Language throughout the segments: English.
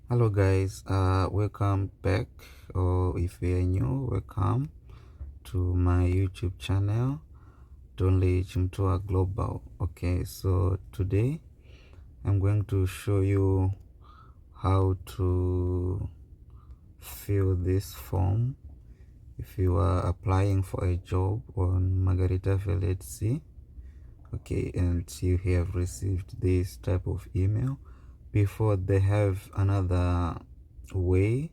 Hello guys, welcome back, or if you are new, welcome to my YouTube channel Donley Chimtua Global. Okay, so today I'm going to show you how to fill this form if you are applying for a job on Margaritaville, let's see. Okay, and you have received this type of email. Before, they have another way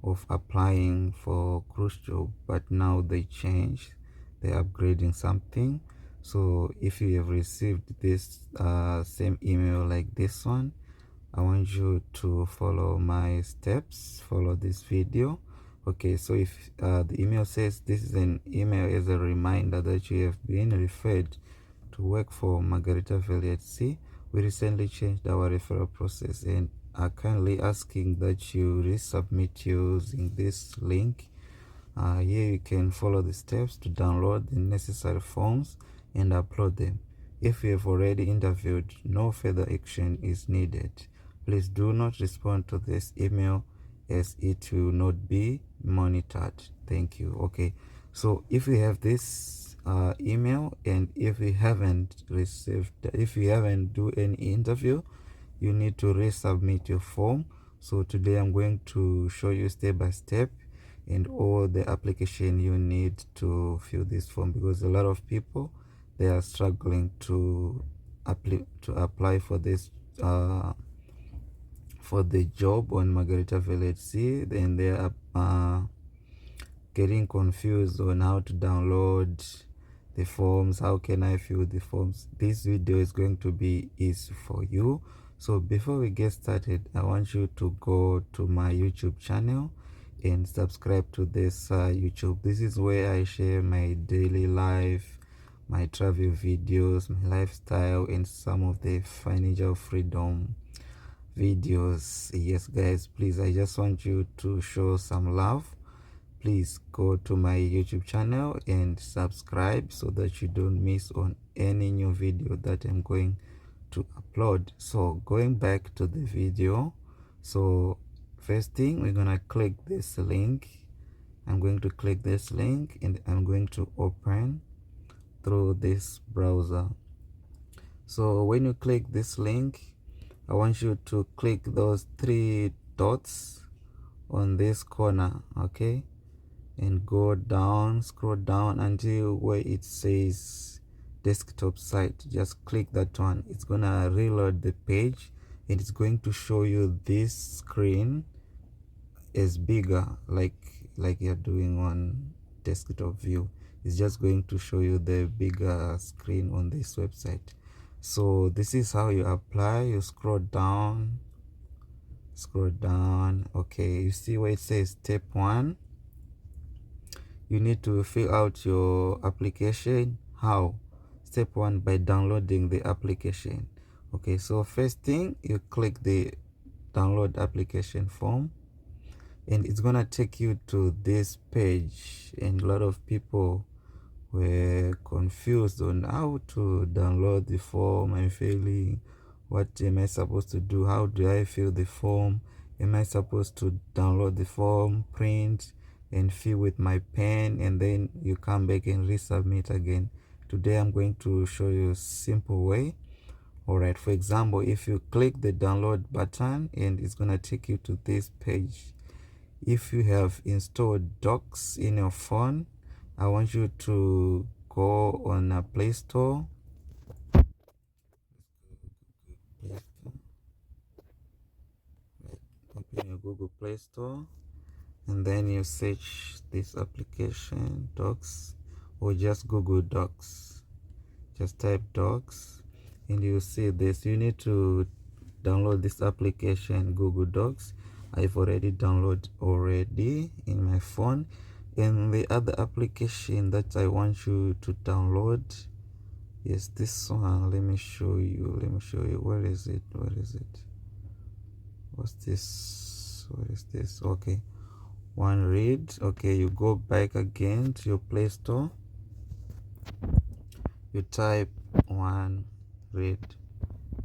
of applying for cruise job, but now they changed, they're upgrading something. So if you have received this same email like this one, I want you to follow my steps, follow this video. Okay, so if the email says this is an email as a reminder that you have been referred to work for Margaritaville at Sea, we recently changed our referral process and are kindly asking that you resubmit using this link. Here you can follow the steps to download the necessary forms and upload them. If you have already interviewed, no further action is needed. Please do not respond to this email as it will not be monitored. Thank you. Okay, so if you have this email and if you haven't received, if you haven't do any interview, you need to resubmit your form. So today I'm going to show you step by step and all the application you need to fill this form, because a lot of people, they are struggling to apply for this for the job on Margaritaville at Sea, and they are getting confused on how to download the forms. How can I fill the forms? This video is going to be easy for you. So before we get started, I want you to go to my YouTube channel and subscribe to this YouTube. This is where I share my daily life, my travel videos, my lifestyle, and some of the financial freedom videos. Yes guys, please, I just want you to show some love. Please go to my YouTube channel and subscribe so that you don't miss on any new video that I'm going to upload. So going back to the video, so first thing, we're gonna click this link. I'm going to click this link and I'm going to open through this browser. So when you click this link, I want you to click those three dots on this corner, okay, and go down, scroll down until where it says desktop site. Just click that one. It's gonna reload the page and it's going to show you this screen as bigger, like you're doing on desktop view. It's just going to show you the bigger screen on this website. So this is how you apply. You scroll down, okay, you see where it says step 1. You need to fill out your application. How? Step 1, by downloading the application. Okay, so first thing, you click the download application form and it's gonna take you to this page, and a lot of people were confused on how to download the form. I'm failing. What am I supposed to do? How do I fill the form? Am I supposed to download the form, print and fill with my pen, and then you come back and resubmit again? Today I'm going to show you a simple way. All right, for example, if you click the download button and it's gonna take you to this page. If you have installed Docs in your phone, I want you to go on a Play Store. Open your Google Play Store and then you search this application, Docs, or just Google Docs. Just type Docs and you see this. You need to download this application, Google Docs. I've already downloaded in my phone. And the other application that I want you to download is this one. Let me show you. Where is it? What's this? What is this? Okay, one read. Okay, you go back again to your Play Store. You type one read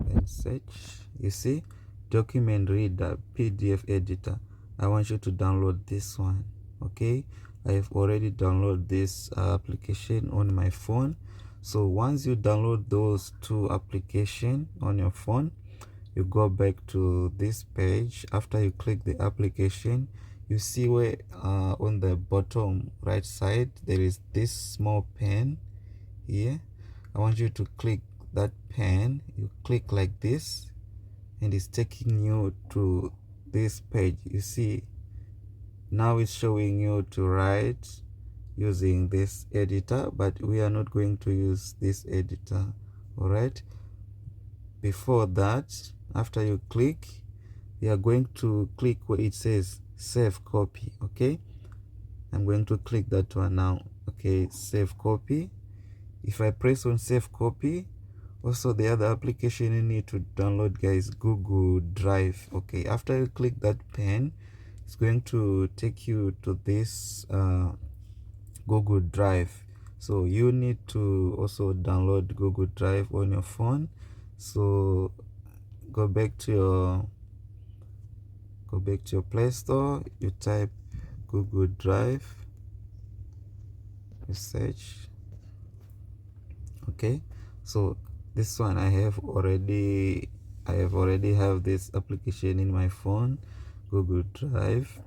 and search. You see, document reader, PDF editor. I want you to download this one. Okay, I have already downloaded this application on my phone. So once you download those two applications on your phone, you go back to this page. After you click the application, you see where on the bottom right side there is this small pen here. I want you to click that pen. You click like this and it's taking you to this page. You see, now it's showing you to write using this editor, but we are not going to use this editor. All right, before that, after you click, you are going to click where it says save copy. Okay, I'm going to click that one now. Okay, save copy. If I press on save copy, also the other application you need to download, guys, Google Drive. Okay, after you click that pen, it's going to take you to this Google Drive. So you need to also download Google Drive on your phone. So go back to your Play Store, you type Google Drive, you search. Okay, so this one I have already have this application in my phone, Google Drive.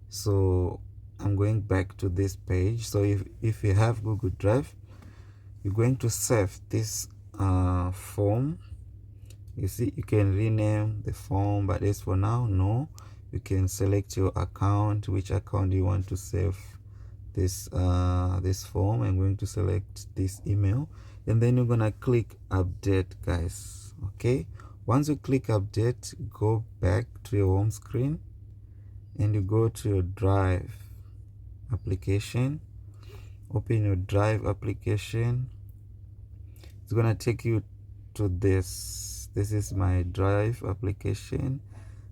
So I'm going back to this page. So if you have Google Drive, you're going to save this form. You see, you can rename the form, but as for now, no. You can select your account, which account you want to save this this form. I'm going to select this email, and then you're gonna click update, guys. Okay, once you click update, go back to your home screen and you go to your Drive application. Open your Drive application. It's gonna take you to this is my Drive application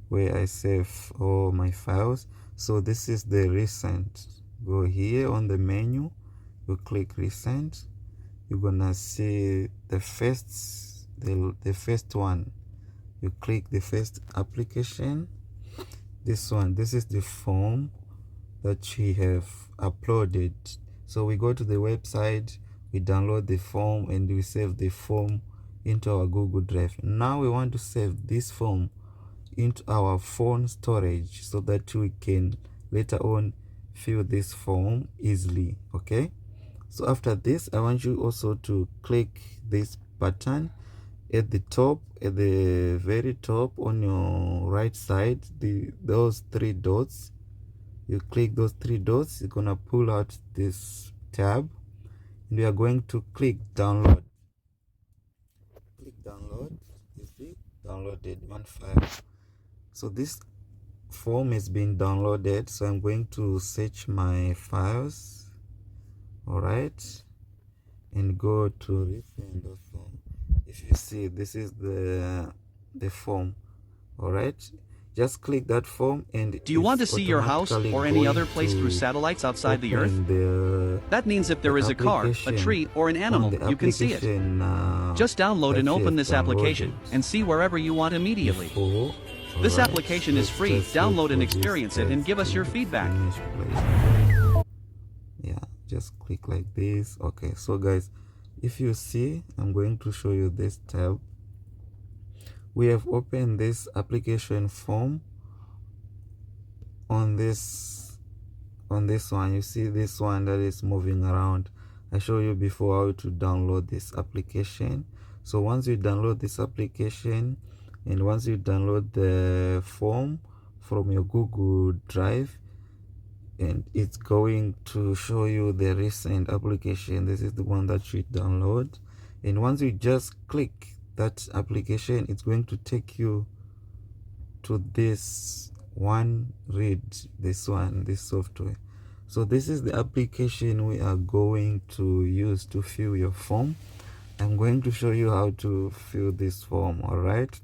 where I save all my files. So this is the recent. Go here on the menu, you click recent. You're gonna see the first one. You click the first application. This one, this is the form that we have uploaded. So we go to the website, we download the form, and we save the form into our Google Drive. Now we want to save this form into our phone storage so that we can later on fill this form easily. Okay, so after this, I want you also to click this button at the top, at the very top on your right side, those three dots. You click those three dots, you're gonna pull out this tab, and we are going to click download. Click download. You see, downloaded one file. So this form has been downloaded, so I'm going to search my files. All right, and go to recent form. If you see, this is the form. All right, just click that form, and do you want to see your house or any other place through satellites outside the Earth? That means if there is a car, a tree, or an animal, you can see it. Just download and open this application and see wherever you want immediately. This application is free. Download and experience it and give us your feedback. Yeah, just click like this. Okay, so guys, if you see, I'm going to show you this tab. We have opened this application form on this one. You see this one that is moving around. I showed you before how to download this application. So once you download this application, and once you download the form from your Google Drive, and it's going to show you the recent application. This is the one that you download, and once you just click that application, it's going to take you to this one. Read this one, this software. So this is the application we are going to use to fill your form. I'm going to show you how to fill this form. All right,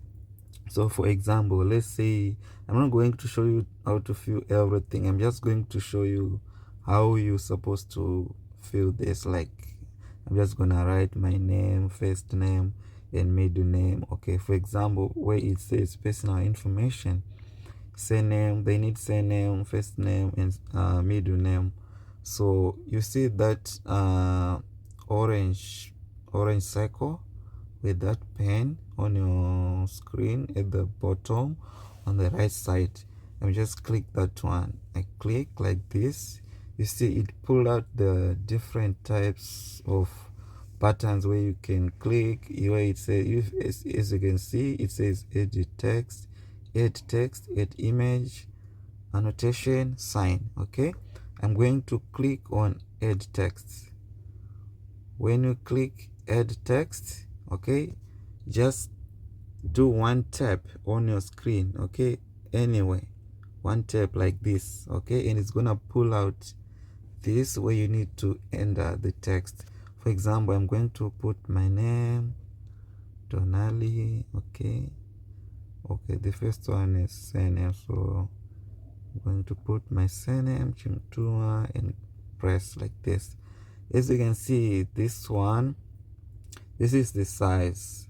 so for example, let's say I'm not going to show you how to fill everything. I'm just going to show you how you're supposed to fill this. Like, I'm just gonna write my name, first name, and middle name. Okay, for example, where it says personal information, surname, they need surname, first name, and middle name. So you see that orange circle with that pen on your screen at the bottom on the right side. I'm just click that one. I click like this. You see it pull out the different types of patterns where you can click, where it says, as you can see, it says edit text, add image, annotation, sign. Okay, I'm going to click on add text. When you click add text, okay, just do one tap on your screen, okay, anyway, one tap like this, okay, and it's gonna pull out this where you need to enter the text. For example, I'm going to put my name, Donali. Okay, the first one is surname, so I'm going to put my surname, Chimtua, and press like this. As you can see, this one, this is the size.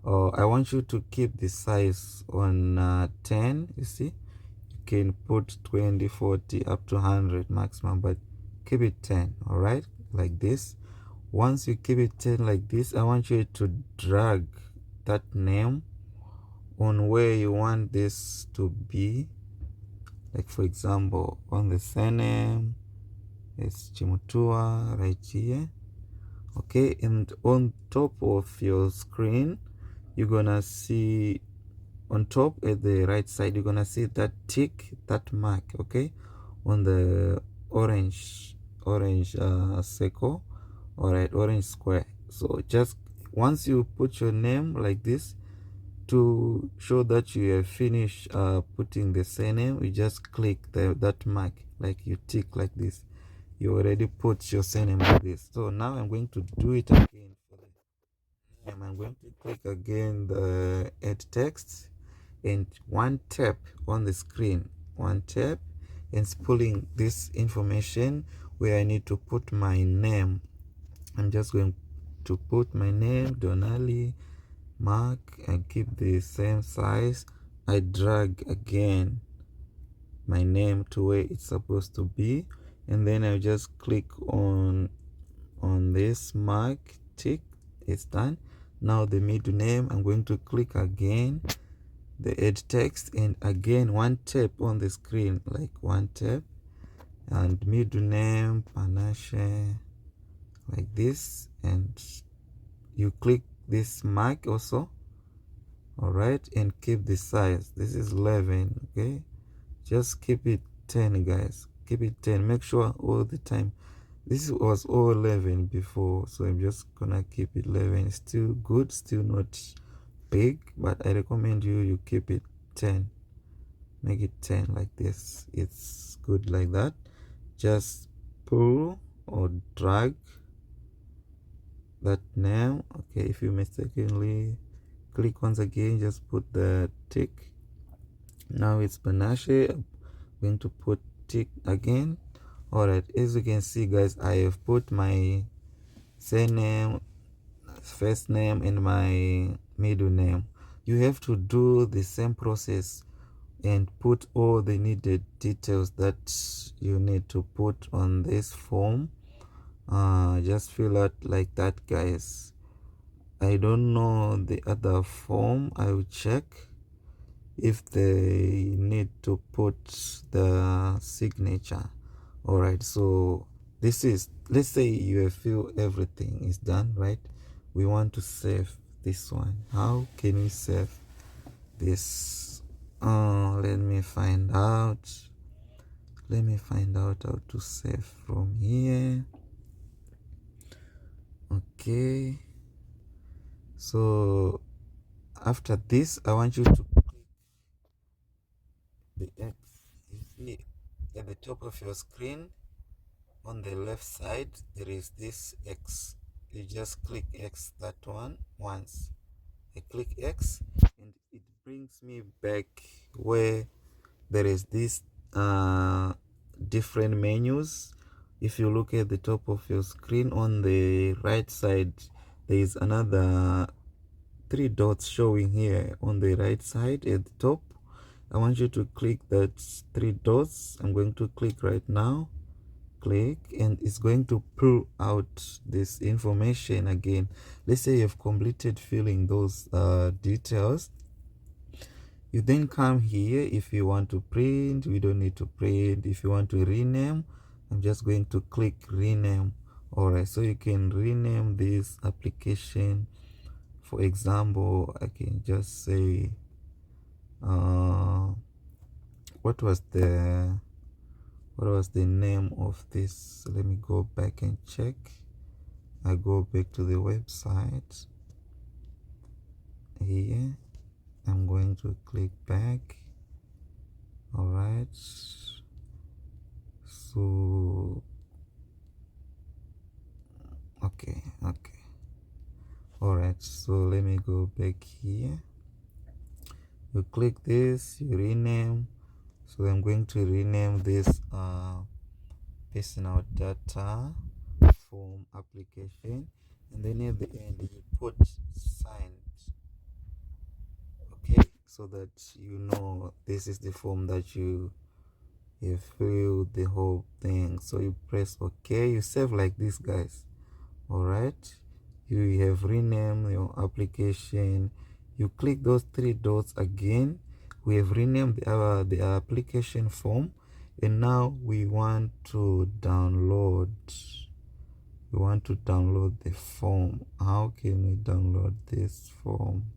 I want you to keep the size on 10. You see, you can put 20, 40, up to 100 maximum, but keep it 10. All right, like this. Once you keep it 10 like this, I want you to drag that name on where you want this to be. Like for example, on the surname, it's Chimutua right here. Okay, and on top of your screen, you're gonna see on top at the right side, you're gonna see that tick, that mark, okay, on the orange circle. All right, orange square. So just once you put your name like this, to show that you have finished putting the surname, you just click that mark, like you tick like this. You already put your surname like this. So now I'm going to do it again for the name. I'm going to click again the add text, and one tap on the screen, one tap, and it's pulling this information where I need to put my name. I'm just going to put my name, Donali Mark, and keep the same size. I drag again my name to where it's supposed to be, and then I just click on this mark, tick, it's done. Now the middle name, I'm going to click again the add text, and again one tap on the screen, like one tap, and middle name Panache, like this, and you click this mark also. All right, and keep the size. This is 11. Okay, just keep it 10, guys. Keep it 10. Make sure all the time. This was all 11 before, so I'm just gonna keep it 11. Still good, still not big, but I recommend you keep it 10. Make it 10 like this. It's good like that. Just pull or drag that name. Okay, if you mistakenly click once again, just put the tick. Now it's Panache. I'm going to put tick again. All right, as you can see, guys, I have put my surname, first name, and my middle name. You have to do the same process and put all the needed details that you need to put on this form. Just fill out like that, guys. I don't know the other form. I will check if they need to put the signature. All right, so this is, let's say you have feel everything is done, right? We want to save this one. How can we save this? Let me find out how to save from here. Okay, so after this, I want you to click the X. You see at the top of your screen on the left side there is this X. You just click X, that one, once. I click X and it brings me back where there is this different menus. If you look at the top of your screen on the right side, there is another three dots showing here on the right side at the top. I want you to click that three dots. I'm going to click right now. Click, and it's going to pull out this information again. Let's say you've completed filling those details. You then come here. If you want to print, we don't need to print. If you want to rename, I'm just going to click rename. All right, so you can rename this application. For example, I can just say what was the name of this? Let me go back and check. I go back to the website here. I'm going to click back. All right, so okay, all right, so let me go back here. You click this, you rename. So I'm going to rename this personal data form application, and then at the end you put signed. Okay, so that you know this is the form that you fill the whole thing. So you press OK, you save like this, guys. All right, you have renamed your application. You click those three dots again. We have renamed the application form, and now we want to download. We want to download the form. How can we download this form?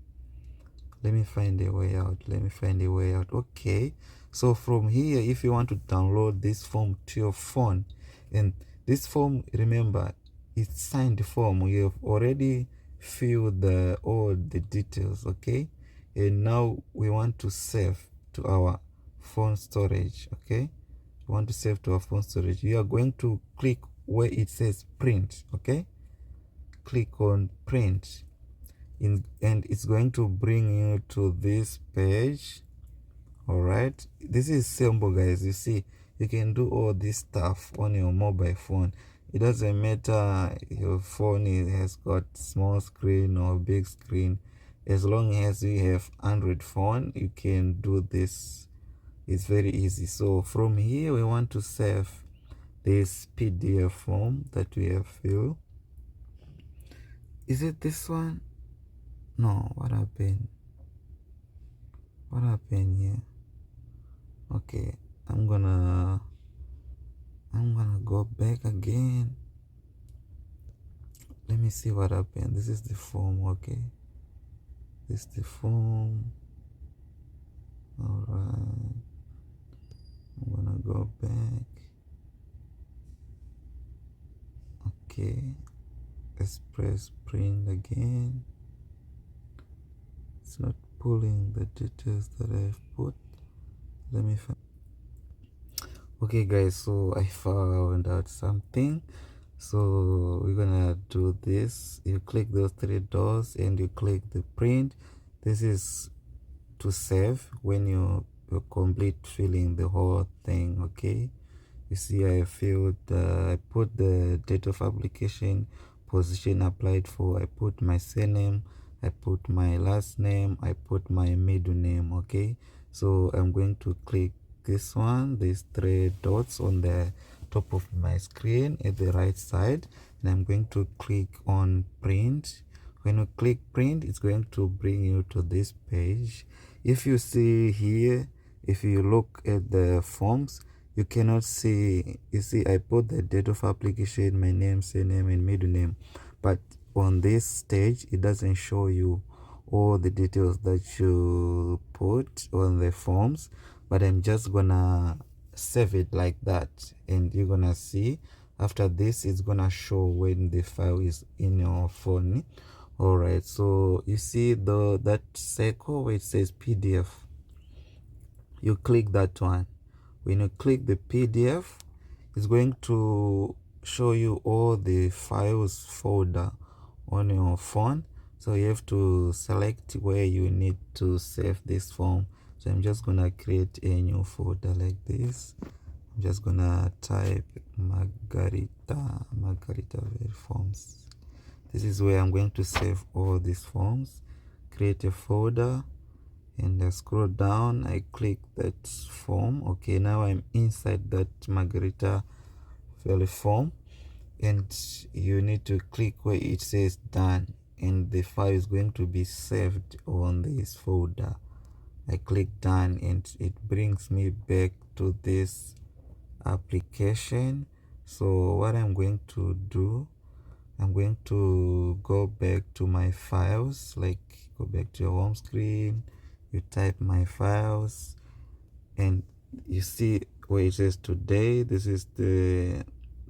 Let me find a way out. Okay, so from here, if you want to download this form to your phone, and this form, remember, it's signed form. We have already filled all the details. Okay, and now we want to save to our phone storage. Okay, we want to save to our phone storage. You are going to click where it says print. Okay, click on print, and it's going to bring you to this page. All right, this is simple, guys. You see, you can do all this stuff on your mobile phone. It doesn't matter your phone has got small screen or big screen. As long as you have Android phone, you can do this. It's very easy. So from here, we want to save this PDF form that we have filled. Is it this one? No, what happened here? Okay, I'm gonna go back again. Let me see what happened. This is the form. Okay, this is the form. All right, I'm gonna go back. Okay, let's press print again. It's not pulling the details that I've put. Let me find. Okay, guys, so I found out something. So we're gonna do this. You click those three dots and you click the print. This is to save when you complete filling the whole thing. Okay, you see I filled I put the date of application, position applied for, I put my surname, I put my last name, I put my middle name. Okay, so I'm going to click this one, these three dots on the top of my screen at the right side, and I'm going to click on print. When you click print, it's going to bring you to this page. If you see here, if you look at the forms, you cannot see. You see, I put the date of application, my name, surname, and middle name, but on this stage it doesn't show you all the details that you put on the forms. But I'm just gonna save it like that, and you're gonna see after this it's gonna show when the file is in your phone. All right, so you see that circle where it says PDF, you click that one. When you click the PDF, it's going to show you all the files folder on your phone. So you have to select where you need to save this form. So I'm just gonna create a new folder like this. I'm just gonna type Margaritaville forms. This is where I'm going to save all these forms. create a folder, and I scroll down, I click that form. Okay, now I'm inside that Margaritaville form, and you need to click where it says done, and the file is going to be saved on this folder. I click done, and it brings me back to this application. So what I'm going to do, I'm going to go back to my files, like go back to your home screen, you type my files, and you see where it says today. This is the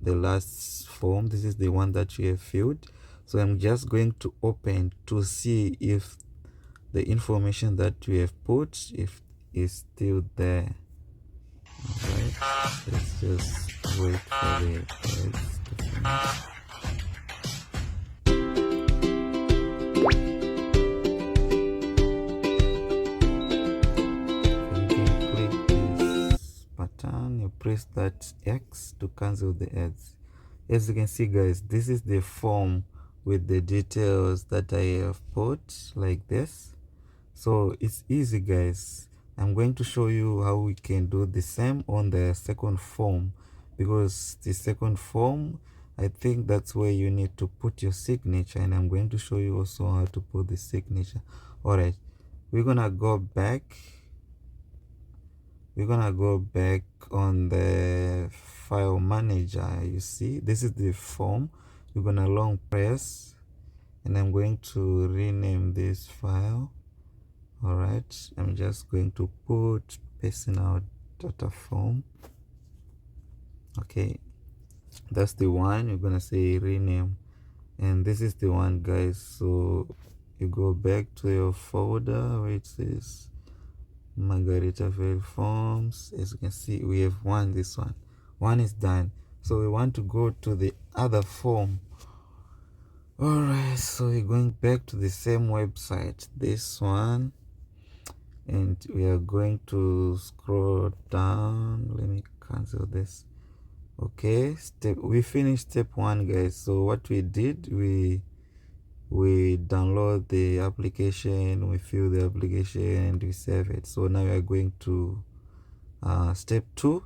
last form. This is the one that you have filled. So I'm just going to open to see if the information that you have put, if is still there. Alright, let's just wait for the text to finish. You press that X to cancel the ads. As you can see, guys, this is the form with the details that I have put, like this. So it's easy, guys. I'm going to show you how we can do the same on the second form, because the second form, I think that's where you need to put your signature, and I'm going to show you also how to put the signature. All right, we're gonna go back on the file manager. You see, this is the form. We're gonna long press, and I'm going to rename this file. All right, I'm just going to put personal data form. Okay, that's the one. You're gonna say rename, and this is the one, guys. So you go back to your folder where it says Margaritaville forms. As you can see, we have this one is done. So we want to go to the other form. All right, so we're going back to the same website, this one, and we are going to scroll down. Let me cancel this. Okay, we finished step 1, guys. So what we did, we download the application, we fill the application, and we save it. So now we are going to step 2.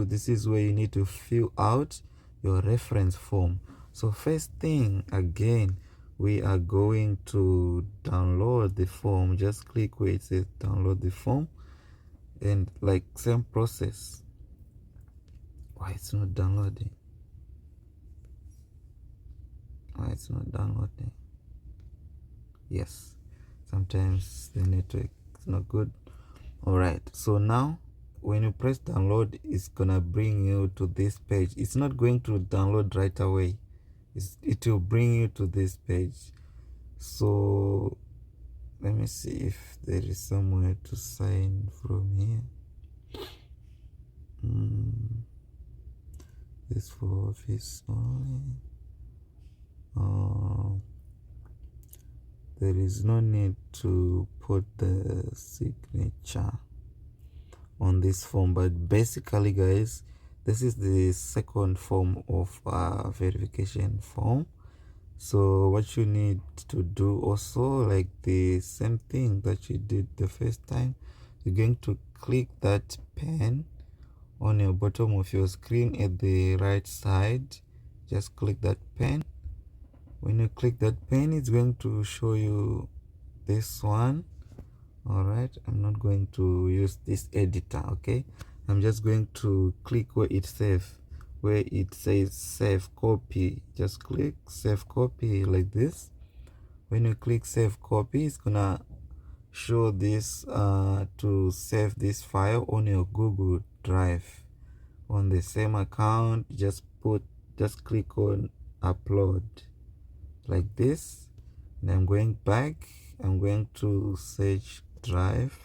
This is where you need to fill out your reference form. So first thing, again, we are going to download the form. Just click where it says download the form, and like same process. Why it's not downloading? Yes, sometimes the network is not good. All right, so now when you press download, it's gonna bring you to this page. It's not going to download right away. It will bring you to this page. So let me see if there is somewhere to sign from here. This for office only. There is no need to put the signature on this form, but basically, guys, this is the second form of verification form. So what you need to do also, like the same thing that you did the first time, you're going to click that pen on your bottom of your screen at the right side. Just click that pen. When you click that pen, it's going to show you this one. All right, I'm not going to use this editor. Okay, I'm just going to click where it says save copy. Just click save copy like this. When you click save copy, it's gonna show this to save this file on your Google Drive on the same account. Just click on upload like this, and I'm going back. I'm going to search drive.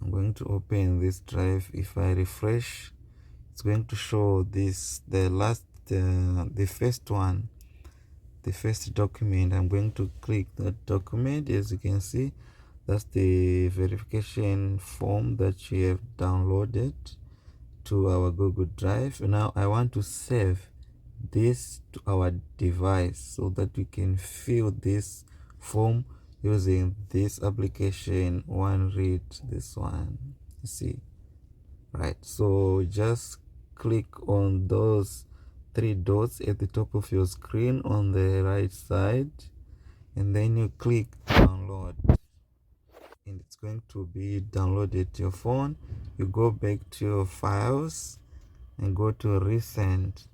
I'm going to open this drive. If I refresh, it's going to show this, the first one, the first document. I'm going to click that document. As you can see, that's the verification form that you have downloaded to our Google Drive. Now I want to save this to our device so that we can fill this form using this application, OneRead, this one, you see, right? So just click on those 3 dots at the top of your screen on the right side, and then you click download, and it's going to be downloaded to your phone. You go back to your files and go to recent.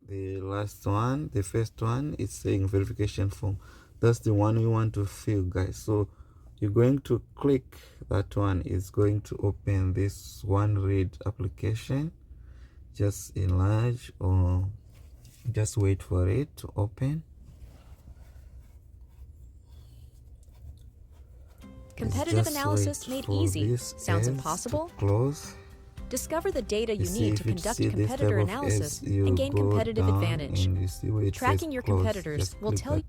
The last one, the first one, is saying verification form. That's the one we want to fill, guys. So you're going to click that one. It's going to open this OneRead application. Just enlarge or just wait for it to open. Competitive analysis made easy. Sounds impossible? Close. Discover the data you need to conduct competitor analysis and gain competitive advantage. Tracking your competitors will tell you.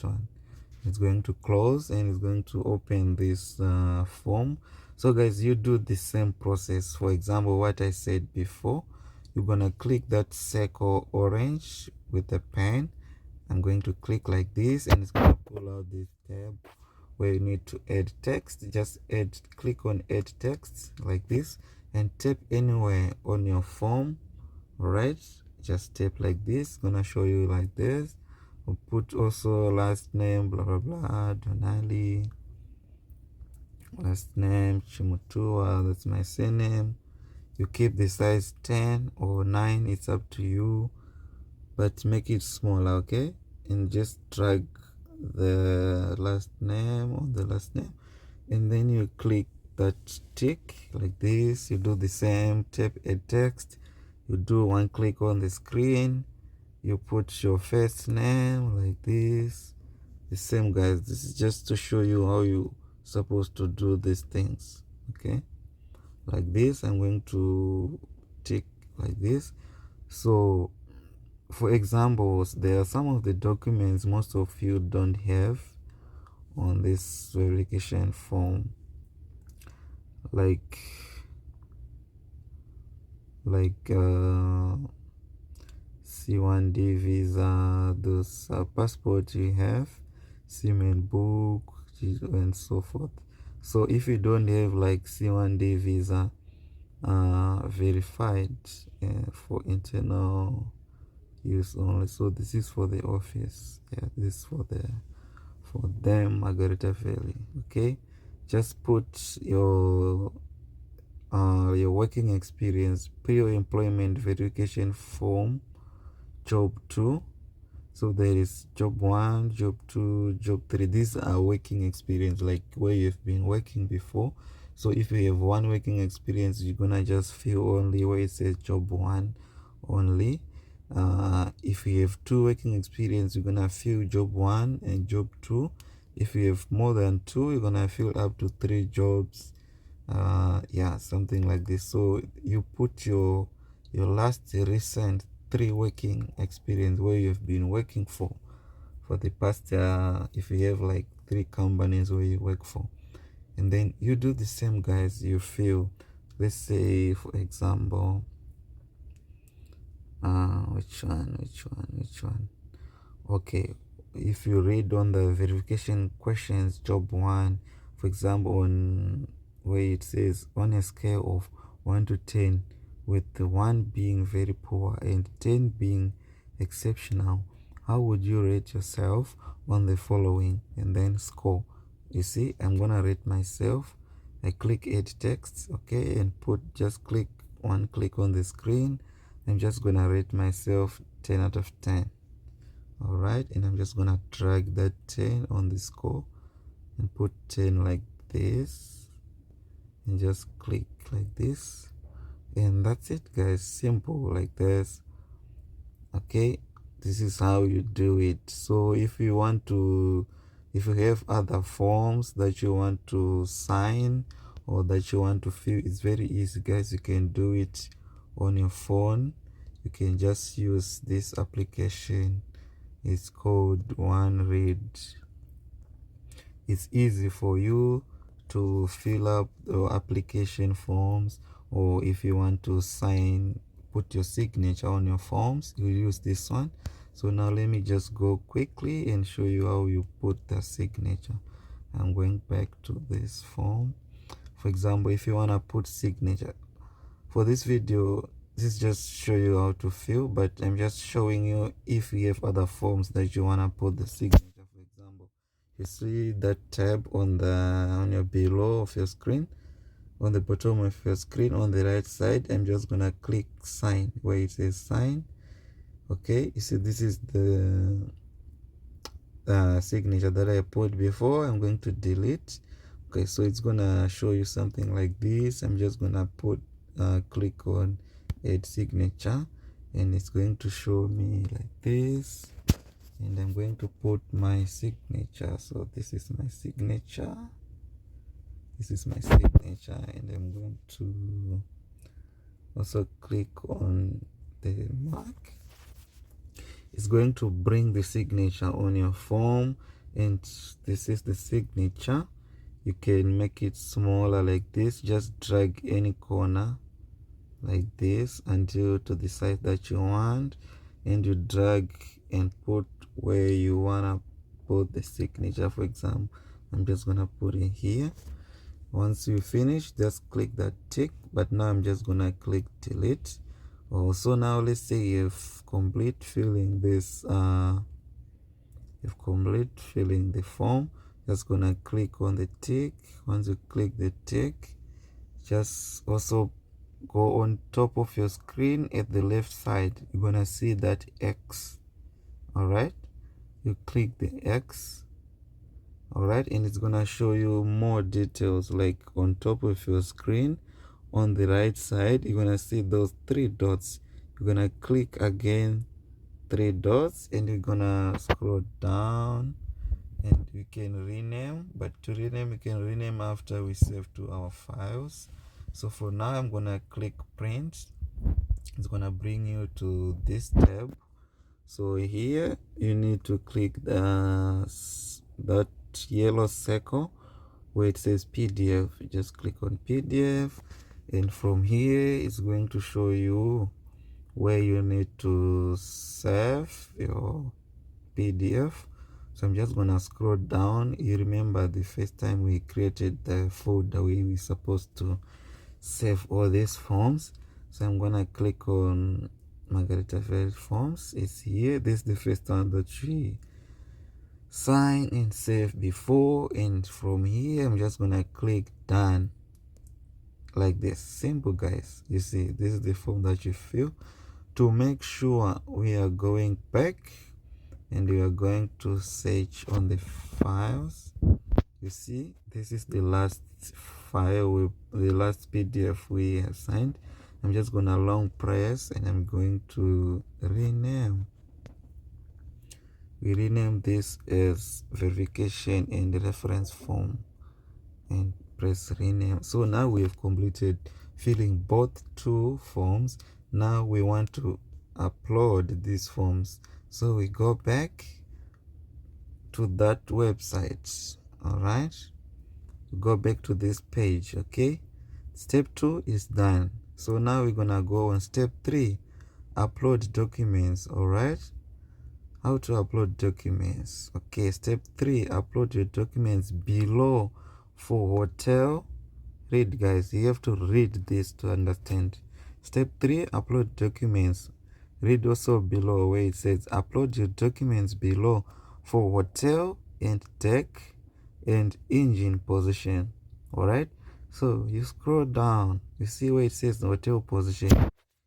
It's going to close and it's going to open this form. So guys, you do the same process. For example, what I said before, you're gonna click that circle orange with the pen. I'm going to click like this, and it's gonna pull out this tab where you need to add text. Just click on add text like this, and tap anywhere on your form. Right, just tap like this. Gonna show you like this. We'll put also last name, blah blah blah, Donali. Last name Chimutua, that's my surname. You keep the size 10 or 9, it's up to you, but make it smaller, okay? And just drag the last name on the last name, and then you click that tick like this. You do the same, tap add text, you do one click on the screen, you put your first name like this. The same, guys. This is just to show you how you supposed to do these things, okay? Like this. I'm going to tick like this. So for examples, there are some of the documents most of you don't have on this verification form, like C1D visa, those passport you have, cement book, and so forth. So if you don't have like C1D visa verified for internal use only, so this is for the office. Yeah, this is for them, Margaritaville. Okay, just put your working experience, pre-employment verification form, job 2. So there is job 1, job 2, job 3. These are working experience, like where you've been working before. So if you have 1 working experience, you're gonna just fill only where it says job 1 only. If you have 2 working experience, you're gonna fill job 1 and job 2. If you have more than 2, you're gonna fill up to 3 jobs. Yeah, something like this. So you put your last recent 3 working experience where you've been working for the past if you have like 3 companies where you work for, and then you do the same, guys. You fill, let's say for example, which one? Okay, if you read on the verification questions, job 1, for example, on where it says on a scale of 1 to 10, with the 1 being very poor and 10 being exceptional, how would you rate yourself on the following, and then score. You see, I'm gonna rate myself. I click add text, okay, and just click one click on the screen. I'm just gonna rate myself 10 out of 10. All right, and I'm just gonna drag that 10 on the score and put 10 like this, and just click like this. And that's it, guys. Simple like this. Okay, this is how you do it. So if you have other forms that you want to sign or that you want to fill, it's very easy, guys. You can do it on your phone. You can just use this application. It's called OneRead. It's easy for you to fill up the application forms, or if you want to sign, put your signature on your forms, you use this one. So now let me just go quickly and show you how you put the signature. I'm going back to this form. For example, if you want to put signature, for this video, this just show you how to fill, but I'm just showing you if you have other forms that you want to put the signature. For example, you see that tab on your below of your screen, on the bottom of your screen on the right side. I'm just gonna click sign where it says sign. Okay, you see this is the signature that I put before. I'm going to delete. Okay, so it's gonna show you something like this. I'm just gonna put click on add signature, and it's going to show me like this, and I'm going to put my signature. So this is my signature, and I'm going to also click on the mark. It's going to bring the signature on your form, and this is the signature. You can make it smaller like this. Just drag any corner like this until to the size that you want, and you drag and put where you wanna put the signature. For example, I'm just gonna put it here. Once you finish, just click that tick, but now I'm just gonna click delete. Also, now let's say you've complete filling this the form. Just gonna click on the tick. Once you click the tick, just also go on top of your screen at the left side. You're gonna see that X. All right, you click the X. All right, and it's gonna show you more details. Like on top of your screen on the right side, you're gonna see those 3 dots. You're gonna click again 3 dots, and you're gonna scroll down, and you can rename. But to rename, you can rename after we save to our files. So for now, I'm gonna click print. It's gonna bring you to this tab. So here you need to click that yellow circle where it says PDF. You just click on PDF, and from here it's going to show you where you need to save your PDF. So I'm just gonna scroll down. You remember the first time we created the folder where we supposed to save all these forms. So I'm gonna click on Margaritaville forms. It's here. This is the first one that we sign and save before, and from here I'm just gonna click done like this. Simple, guys. You see, this is the form that you fill. To make sure, we are going back and we are going to search on the files. You see, this is the last file, the last PDF we have signed. I'm just gonna long press, and I'm going to rename. We rename this as verification and reference form, and press rename. So now we have completed filling both 2 forms. Now we want to upload these forms. So we go back to that website. All right, go back to this page. Okay, step 2 is done. So now we're gonna go on step 3, upload documents. All right, how to upload documents. Okay, step 3, upload your documents below. For hotel, read, guys, you have to read this to understand. Step 3, upload documents. Read also below where it says upload your documents below for hotel and deck and engine position. All right, so you scroll down, you see where it says hotel position.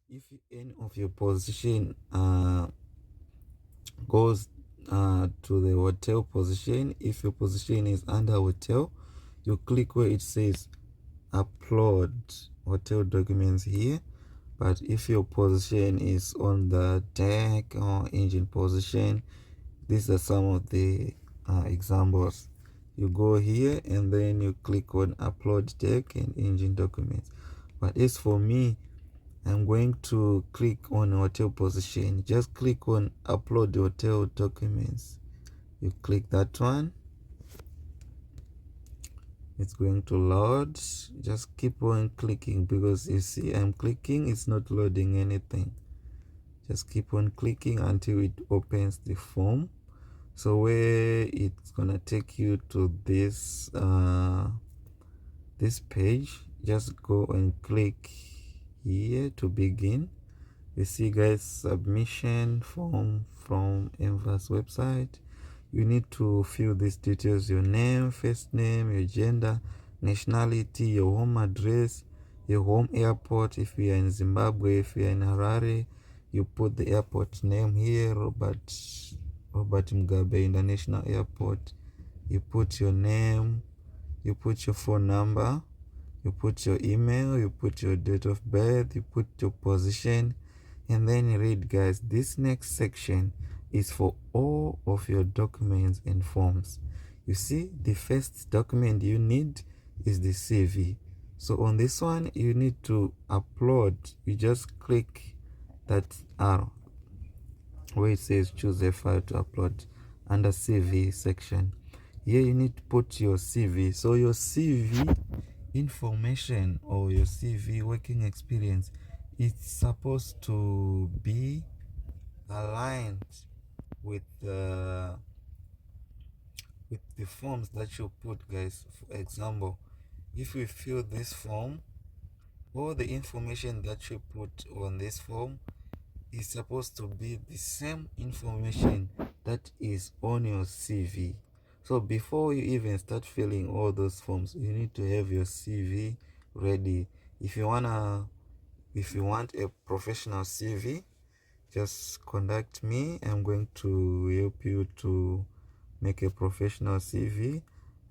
If any of your position goes to the hotel position, if your position is under hotel, you click where it says upload hotel documents here. But if your position is on the deck or engine position, these are some of the examples. You go here and then you click on upload deck and engine documents. But as for me, I'm going to click on hotel position. Just click on upload hotel documents. You click that one. It's going to load. Just keep on clicking, because you see I'm clicking, it's not loading anything. Just keep on clicking until it opens the form. So where it's gonna take you to this this page, just go and click here to begin. You see guys, submission form from Enva's website. You need to fill these details: your name, first name, your gender, nationality, your home address, your home airport. If you are in Zimbabwe, if you are in Harare, you put the airport name here, Robert Mugabe International Airport. You put your name, you put your phone number, you put your email, you put your date of birth, you put your position, and then read guys. This next section is for all of your documents and forms. You see, the first document you need is the CV. So on this one, you need to upload. You just click that arrow where it says choose a file to upload under CV section. Here you need to put your CV. So your CV information or your CV working experience, it's supposed to be aligned with the forms that you put guys. For example, if we fill this form, all the information that you put on this form is supposed to be the same information that is on your CV. So before you even start filling all those forms, you need to have your CV ready. If you want a professional CV, just contact me. I'm going to help you to make a professional CV.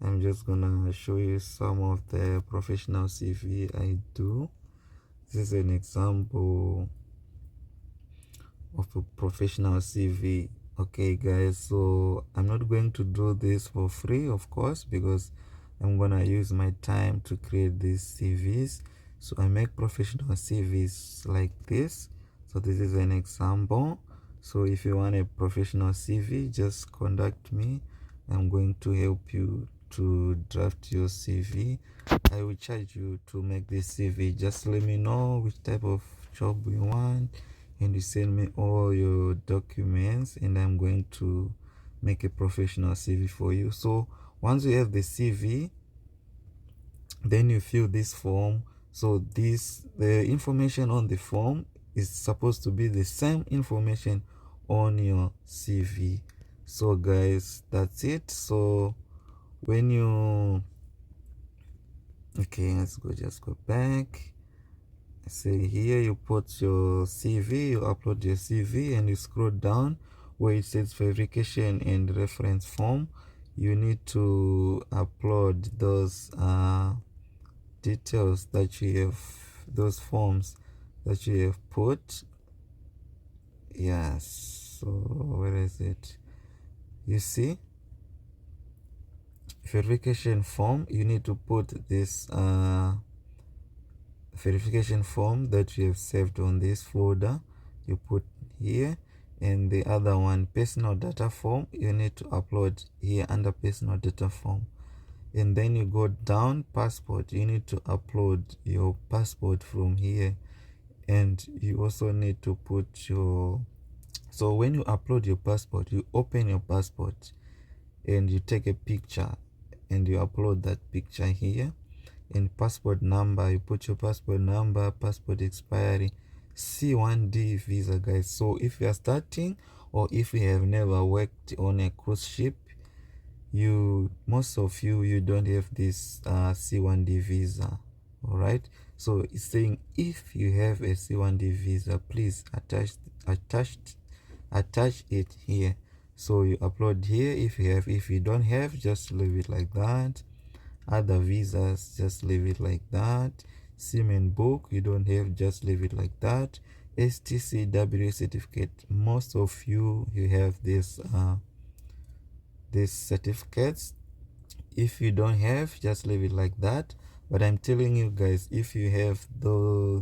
I'm just gonna show you some of the professional CV I do. This is an example of a professional CV. Okay guys, so I'm not going to do this for free, of course, because I'm gonna use my time to create these CVs. So I make professional CVs like this. So this is an example. So if you want a professional CV, just contact me. I'm going to help you to draft your CV. I will charge you to make this CV. Just let me know which type of job you want, and you send me all your documents, and I'm going to make a professional CV for you. So once you have the CV, then you fill this form. So the information on the form is supposed to be the same information on your CV. So guys, that's it. So when you just go back. Say here you put your CV, you upload your CV, and you scroll down where it says verification and reference form. You need to upload those details that you have, those forms that you have put. Yes, so where is it? You see, verification form, you need to put this verification form that you have saved on this folder, you put here. And the other one, personal data form, you need to upload here under personal data form. And then you go down, passport, you need to upload your passport from here. And you also need to put your, so when you upload your passport, you open your passport and you take a picture and you upload that picture here. And passport number, you put your passport number, passport expiry, C1D visa guys. So if you are starting, or if you have never worked on a cruise ship, most of you don't have this C1D visa. All right, so it's saying if you have a C1D visa, please attach it here. So you upload here if you have. If you don't have, just leave it like that. Other visas, just leave it like that. Seaman book, you don't have, just leave it like that. STCW certificate, most of you have this these certificates. If you don't have, just leave it like that. But I'm telling you guys, if you have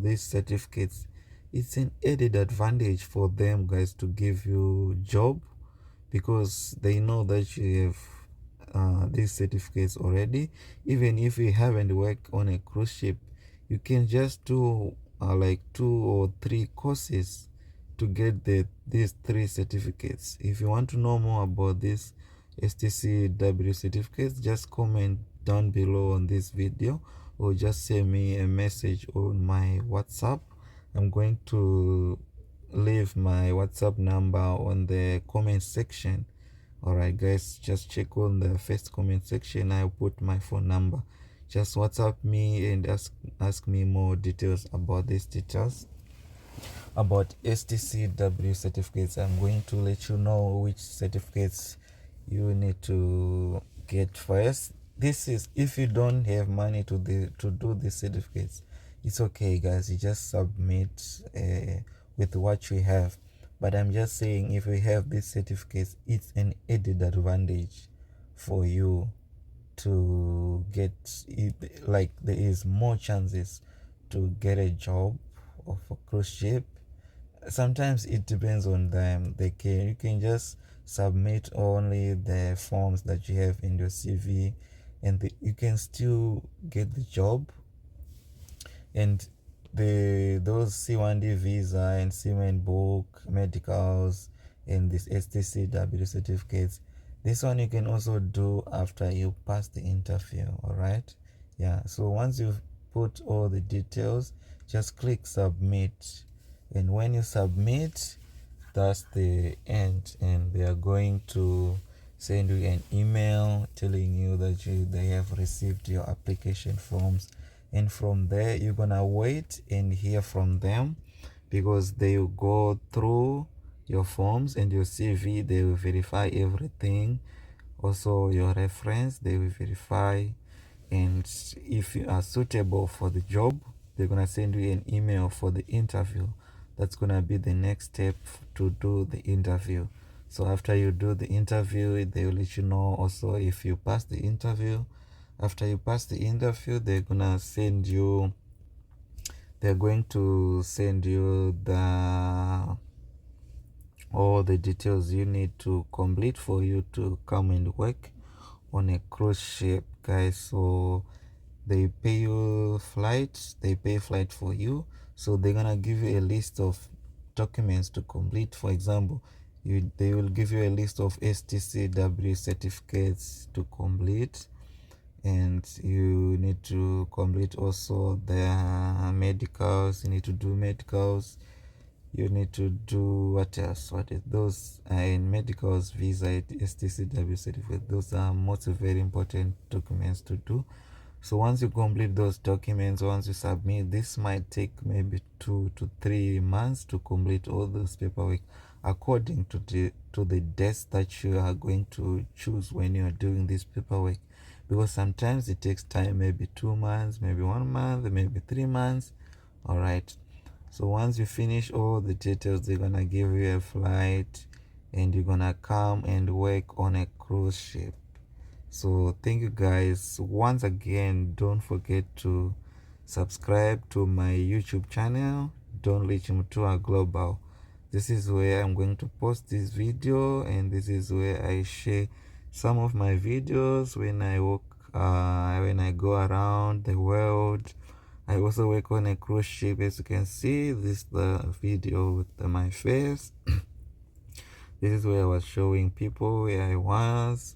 these certificates, it's an added advantage for them guys to give you job, because they know that you have these certificates already. Even if you haven't worked on a cruise ship, you can just do like 2 or 3 courses to get these 3 certificates. If you want to know more about this STCW certificates, just comment down below on this video or just send me a message on my WhatsApp. I'm going to leave my WhatsApp number on the comment section. Alright guys, just check on the first comment section. I'll put my phone number. Just WhatsApp me and ask me more details about these details about STCW certificates. I'm going to let you know which certificates you need to get first. This is if you don't have money to do the certificates. It's okay guys, you just submit with what you have. But I'm just saying, if you have these certificates, it's an added advantage for you to get it. Like, there is more chances to get a job of a cruise ship. Sometimes it depends on them. You can just submit only the forms that you have in your CV, and you can still get the job. And those C1D visa and seaman book, medicals, and this STCW certificates, this one you can also do after you pass the interview. All right, yeah. So once you've put all the details, just click submit, and when you submit, that's the end, and they are going to send you an email telling you that they have received your application forms. And from there, you're gonna wait and hear from them, because they will go through your forms and your CV. They will verify everything, also your reference they will verify, and if you are suitable for the job, they're gonna send you an email for the interview. That's gonna be the next step to do the interview. So after you do the interview, they will let you know also if you pass the interview. After you pass the interview, they're going to send you all the details you need to complete for you to come and work on a cruise ship, guys. So they pay flight for you. So they're gonna give you a list of documents to complete. For example, they will give you a list of STCW certificates to complete, and you need to complete also the medicals. You need to do medicals. You need to do what else? Those in medicals, visa, STCW certificate. Those are most very important documents to do. So once you complete those documents, once you submit, this might take maybe 2 to 3 months to complete all those paperwork, according to the dates that you are going to choose when you are doing this paperwork. Because sometimes it takes time, maybe 2 months, maybe 1 month, maybe 3 months. All right. So once you finish all the details, they're gonna give you a flight, and you're gonna come and work on a cruise ship. So thank you guys once again. Don't forget to subscribe to my YouTube channel, Don't Reach Mtua Global. This is where I'm going to post this video, and this is where I share some of my videos when I walk, when I go around the world. I also work on a cruise ship. As you can see, this is the video with my face. This is where I was showing people where I was.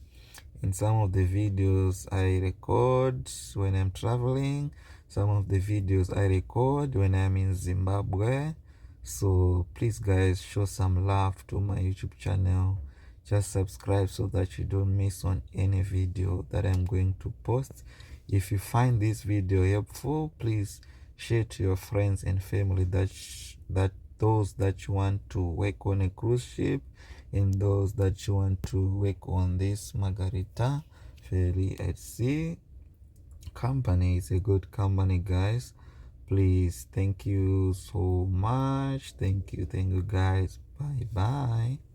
In some of the videos I record when I'm traveling. Some of the videos I record when I'm in Zimbabwe. So please guys, show some love to my YouTube channel. Just subscribe so that you don't miss on any video that I'm going to post. If you find this video helpful, please share to your friends and family, that those that you want to work on a cruise ship, and those that you want to work on this Margaritaville at sea company. It's a good company, guys. Please, thank you so much. Thank you guys. Bye bye.